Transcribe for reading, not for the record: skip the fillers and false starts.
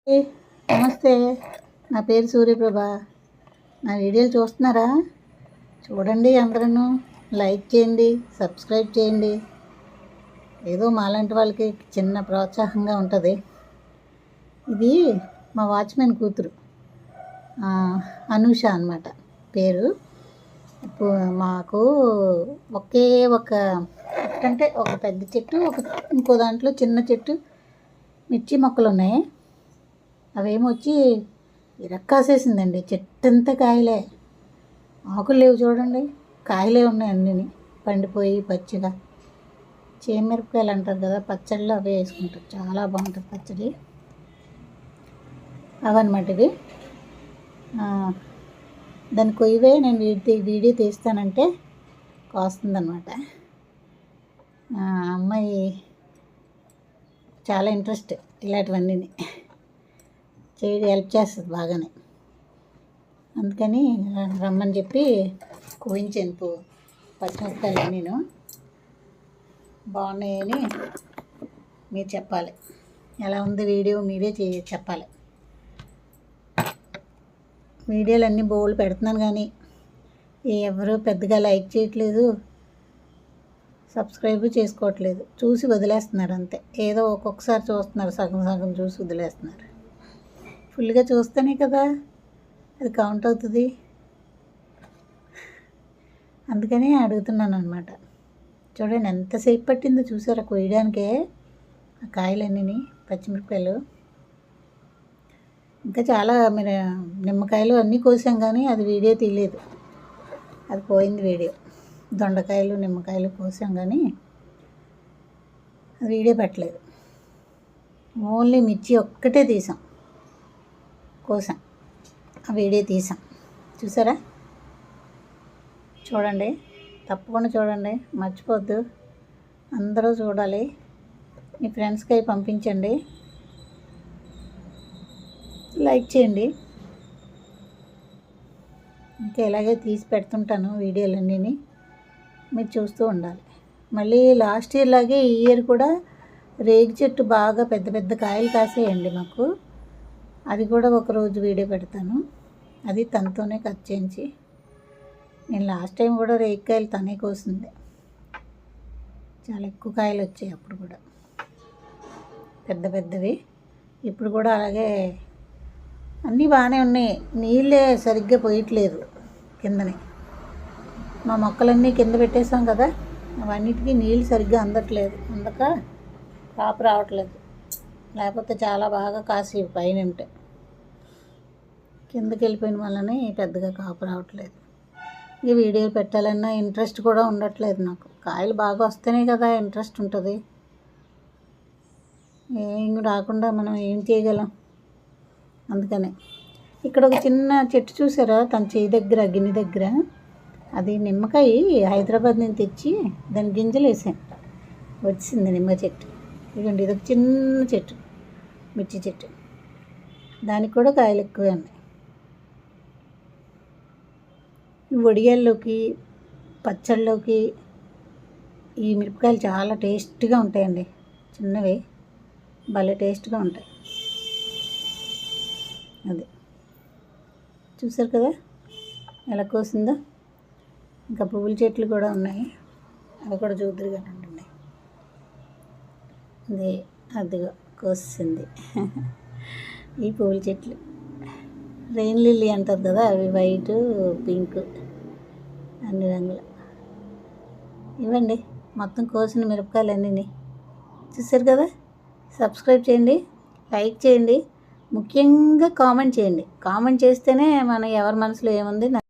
ఏ, నమస్తే. నా పేరు సూర్యప్రభ. నా వీడియోలు చూస్తున్నారా? చూడండి, అందరూ లైక్ చేయండి, సబ్స్క్రైబ్ చేయండి. ఏదో మాలాంటి వాళ్ళకి చిన్న ప్రోత్సాహంగా ఉంటుంది. ఇది మా వాచ్మెన్ కూతురు అనూష అన్నమాట పేరు. ఇప్పుడు మాకు ఒకే అంటే ఒక పెద్ద చెట్టు, ఇంకో దాంట్లో చిన్న చెట్టు మిర్చి మొక్కలు ఉన్నాయి. అవేమొచ్చి ఇరక్కాసేసిందండి. చెట్టంతా కాయలే, ఆకులు లేవు చూడండి, కాయలే ఉన్నాయి అన్నీ పండిపోయి పచ్చిగా. చేమిరపకాయలు అంటారు కదా, పచ్చడిలో అవే వేసుకుంటారు, చాలా బాగుంటుంది పచ్చడి. అవన్నమాట ఇవి. దాన్ని కొయ్యవే నేను వీడియో తీస్తానంటే కాస్తుందన్నమాట. అమ్మాయి చాలా ఇంట్రెస్ట్ ఇలాంటివన్నీ హెల్ప్ చేస్తుంది బాగానే. అందుకని రమ్మని చెప్పి కోయించాను పచ్చిమిరపకాయలు. నేను బాగున్నాయని మీరు చెప్పాలి. ఎలా ఉంది వీడియో మీరే చెప్పాలి. వీడియోలు అన్నీ బోల్డ్ పెడుతున్నాను కానీ ఎవరు పెద్దగా లైక్ చేయట్లేదు, సబ్స్క్రైబ్ చేసుకోవట్లేదు, చూసి వదిలేస్తున్నారు అంతే. ఏదో ఒక్కొక్కసారి చూస్తున్నారు, సగం సగం చూసి వదిలేస్తున్నారు. ఫుల్గా చూస్తేనే కదా అది కౌంట్ అవుతుంది. అందుకని అడుగుతున్నాను అనమాట. చూడండి ఎంతసేపు పట్టిందో చూసారా కొయ్యడానికే ఆ కాయలన్నీ, పచ్చిమిరపకాయలు. ఇంకా చాలా మీరు నిమ్మకాయలు అన్నీ కోసాం కానీ అది వీడియో తీయలేదు, అది పోయింది వీడియో. దొండకాయలు నిమ్మకాయలు కోసాం కానీ అది వీడియో పెట్టలేదు. ఓన్లీ మిర్చి ఒక్కటే కోసాం, ఆ వీడియో తీసాం. చూసారా? చూడండి, తప్పకుండా చూడండి, మర్చిపోద్దు. అందరూ చూడాలి. మీ ఫ్రెండ్స్కి అవి పంపించండి, లైక్ చేయండి. ఇంకా ఇలాగే తీసి పెడుతుంటాను వీడియోలన్నీ, మీరు చూస్తూ ఉండాలి. మళ్ళీ లాస్ట్ ఇయర్ లాగే ఈ ఇయర్ కూడా రేగి చెట్టు బాగా పెద్ద పెద్ద కాయలు కాసేయండి మాకు. అది కూడా ఒకరోజు వీడియో పెడతాను. అది తనతోనే కట్ చేయించి. నేను లాస్ట్ టైం కూడా రేగికాయలు తనే కోసింది, చాలా ఎక్కువ కాయలు వచ్చాయి అప్పుడు కూడా, పెద్ద పెద్దవి. ఇప్పుడు కూడా అలాగే అన్నీ బాగానే ఉన్నాయి. నీళ్ళే సరిగ్గా పోయట్లేదు కిందనే. మా మొక్కలన్నీ కింద పెట్టేసాం కదా, అవన్నిటికీ నీళ్ళు సరిగ్గా అందక కాపు రావట్లేదు. లేకపోతే చాలా బాగా కాసేవి పైన ఉంటే, కిందకి వెళ్ళిపోయిన వల్లనే పెద్దగా కాపు రావట్లేదు. ఈ వీడియోలు పెట్టాలన్నా ఇంట్రెస్ట్ కూడా ఉండట్లేదు నాకు. కాయలు బాగా వస్తేనే కదా ఇంట్రెస్ట్ ఉంటుంది. ఏం రాకుండా మనం ఏం చేయగలం? అందుకనే ఇక్కడ ఒక చిన్న చెట్టు చూసారా, తన చేయి దగ్గర గిన్నె దగ్గర, అది నిమ్మకాయ హైదరాబాద్ నుంచి తెచ్చి దాని గింజలు వేసాను, వచ్చింది నిమ్మ చెట్టు. ఇదిగోండి, ఇది ఒక చిన్న చెట్టు, మిర్చి చెట్టు. దానికి కూడా కాయలు ఎక్కువే ఉన్నాయి. వడియాల్లోకి, పచ్చళ్ళలోకి ఈ మిరపకాయలు చాలా టేస్ట్గా ఉంటాయండి. చిన్నవి భలే టేస్ట్గా ఉంటాయి. అది చూసారు కదా ఎలా కోసిందో. ఇంకా పువ్వుల చెట్లు కూడా ఉన్నాయి, అవి కూడా చూద్దరు కనండి. అదిగో కోసింది. ఈ పువ్వుల చెట్లు రెయిన్ లిల్లీ అంటారు కదా, అవి వైట్, పింక్, అన్ని రంగులు. ఇవ్వండి మొత్తం కోసిన మిరపకాయలు అన్నీ. చూసారు కదా? సబ్స్క్రైబ్ చేయండి, లైక్ చేయండి, ముఖ్యంగా కామెంట్ చేయండి. కామెంట్ చేస్తేనే మన ఎవరి మనసులో ఏముంది